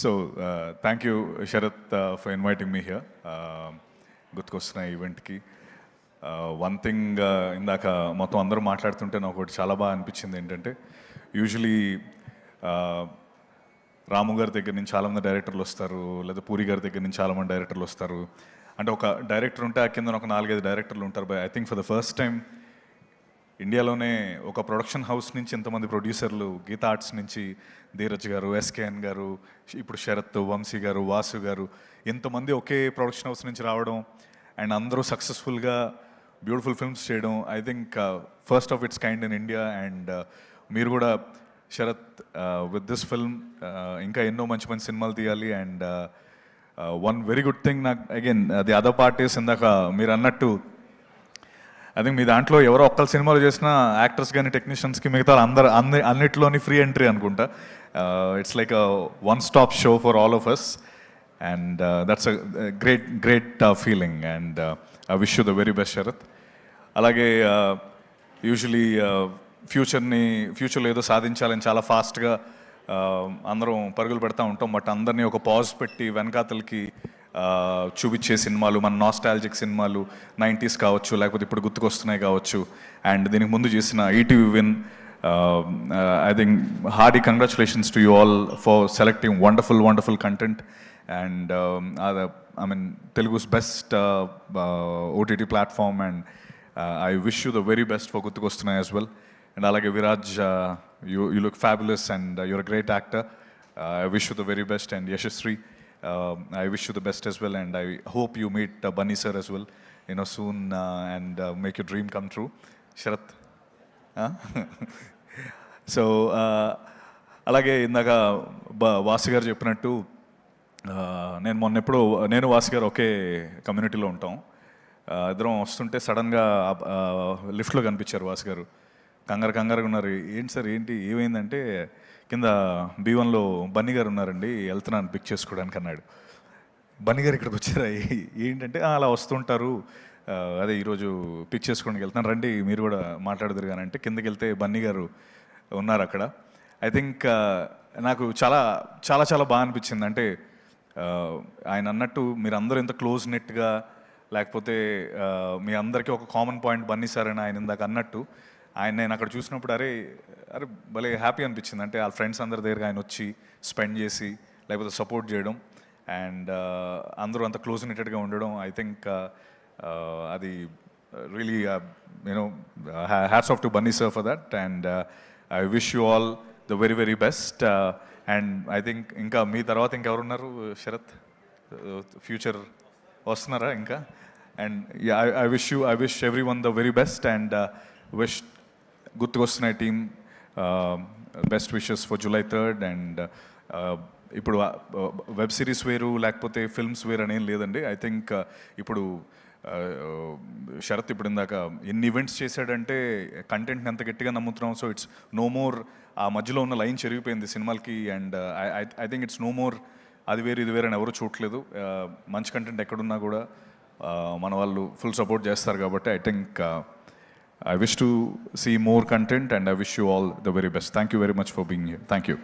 So, thank you, Sharath, for inviting me here. గుర్తుకొస్తున్న ఈవెంట్కి one thing ఇందాక మొత్తం అందరూ మాట్లాడుతుంటే నాకు ఒకటి చాలా బాగా అనిపించింది ఏంటంటే యూజువలీ రాము గారి దగ్గర నుంచి చాలామంది డైరెక్టర్లు వస్తారు, లేదా పూరి గారి దగ్గర నుంచి చాలామంది డైరెక్టర్లు వస్తారు. అంటే ఒక డైరెక్టర్ ఉంటే ఆ కింద ఒక 4-5 డైరెక్టర్లు ఉంటారు. By I think for the first time ఇండియాలోనే ఒక ప్రొడక్షన్ హౌస్ నుంచి ఇంతమంది ప్రొడ్యూసర్లు, గీతా ఆర్ట్స్ నుంచి ధీరజ్ గారు, ఎస్కేఎన్ గారు, ఇప్పుడు శరత్, వంశీ గారు, వాసు గారు, ఇంతమంది ఒకే ప్రొడక్షన్ హౌస్ నుంచి రావడం అండ్ అందరూ సక్సెస్ఫుల్గా బ్యూటిఫుల్ ఫిల్మ్స్ చేయడం I think first of it's kind in India. And మీరు కూడా శరత్ విత్ దిస్ ఫిల్మ్ ఇంకా ఎన్నో మంచి మంచి సినిమాలు తీయాలి. And one very good thing నాకు అగైన్ ది అదర్ పార్టీస్ ఇందాక మీరు అన్నట్టు ఐ థింక్ మీ దాంట్లో ఎవరో ఒక్కరు సినిమాలు చేసిన యాక్టర్స్ కానీ టెక్నీషియన్స్కి మిగతా అన్నిట్లోని ఫ్రీ ఎంట్రీ అనుకుంటా. It's like one stop show for all of us and that's a great feeling. And I wish you the very best Sharath. అలాగే యూజువలీ ఫ్యూచర్లో ఏదో సాధించాలని చాలా ఫాస్ట్గా అందరం పరుగులు పెడతా ఉంటాం. బట్ అందరినీ ఒక పాజ్ పెట్టి వెనకాతలకి చూపించే సినిమాలు, మన నాస్టాలజిక్ సినిమాలు 90s కావచ్చు, లేకపోతే ఇప్పుడు గుర్తుకొస్తున్నాయి కావచ్చు. అండ్ దీనికి ముందు చేసిన ETV Win, I think hearty congratulations to you all for selecting wonderful content. And I mean Telugu's best OTT platform. And I wish you the very best for గుర్తుకొస్తున్నాయి యాజ్ వెల్. అండ్ అలాగే Viraj, you look fabulous and you're a great actor. I wish you the very best. And Yashasvi, I wish you the best as well, and I hope you meet Bunny sir as well, soon, and make your dream come true. Sharath. So, అలాగే ఇందాక వాసు గారు చెప్పినట్టు నేను వాసు గారు ఒకే కమ్యూనిటీలో ఉంటాం. ఇద్దరం వస్తుంటే సడన్గా లిఫ్ట్లో కనిపించారు వాసు గారు. కంగారుగా ఉన్నారు. ఏంటి సార్, ఏంటి ఏమైందంటే కింద B1లో బన్నీ గారు ఉన్నారండి, వెళ్తున్నాను పిక్ చేసుకోవడానికి అన్నాడు. బన్నీ గారు ఇక్కడికి వచ్చారా ఏంటంటే అలా వస్తుంటారు, అదే ఈరోజు పిక్ చేసుకోవడానికి వెళ్తున్నాను, రండి మీరు కూడా మాట్లాడదురు కానీ అంటే కిందకి వెళ్తే బన్నీ గారు ఉన్నారు అక్కడ. ఐ థింక్ నాకు చాలా చాలా చాలా బాగా అనిపించింది. అంటే ఆయన అన్నట్టు మీరు అందరూ ఎంత క్లోజ్ నెట్గా, లేకపోతే మీ అందరికీ ఒక కామన్ పాయింట్ బన్నీ సార్ అని ఆయన ఇందాక అన్నట్టు ఆయన నేను అక్కడ చూసినప్పుడు అరే భలే హ్యాపీ అనిపించింది. అంటే వాళ్ళ ఫ్రెండ్స్ అందరి దగ్గర ఆయన వచ్చి స్పెండ్ చేసి లేకపోతే సపోర్ట్ చేయడం అండ్ అందరూ అంత క్లోజ్ నెటెడ్గా ఉండడం ఐ థింక్ అది really hats off to Bunny sir for that. And I wish you all the very very best. And I think ఇంకా మీ తర్వాత ఇంకెవరున్నారు శరత్, ఫ్యూచర్ వస్తున్నారా ఇంకా? And I wish everyone the very best. And wish గుర్తుకొస్తున్నాయి team best wishes for July 3rd. And ఇప్పుడు web series వేరు లేకపోతే ఫిల్మ్స్ వేరు అనేం లేదండి. ఐ థింక్ ఇప్పుడు శరత్ ఇప్పుడు ఇందాక ఎన్ని ఈవెంట్స్ చేశాడంటే కంటెంట్ని ఎంత గట్టిగా నమ్ముతున్నాం. సో ఇట్స్ నో మోర్ ఆ మధ్యలో ఉన్న లైన్ చెరిగిపోయింది సినిమాలకి. And I think it's no more అది వేరు ఇది వేరు అని ఎవరు చూడట్లేదు. మంచి కంటెంట్ ఎక్కడున్నా కూడా మన వాళ్ళు ఫుల్ సపోర్ట్ చేస్తారు కాబట్టి I think I wish to see more content and I wish you all the very best. Thank you very much for being here. Thank you.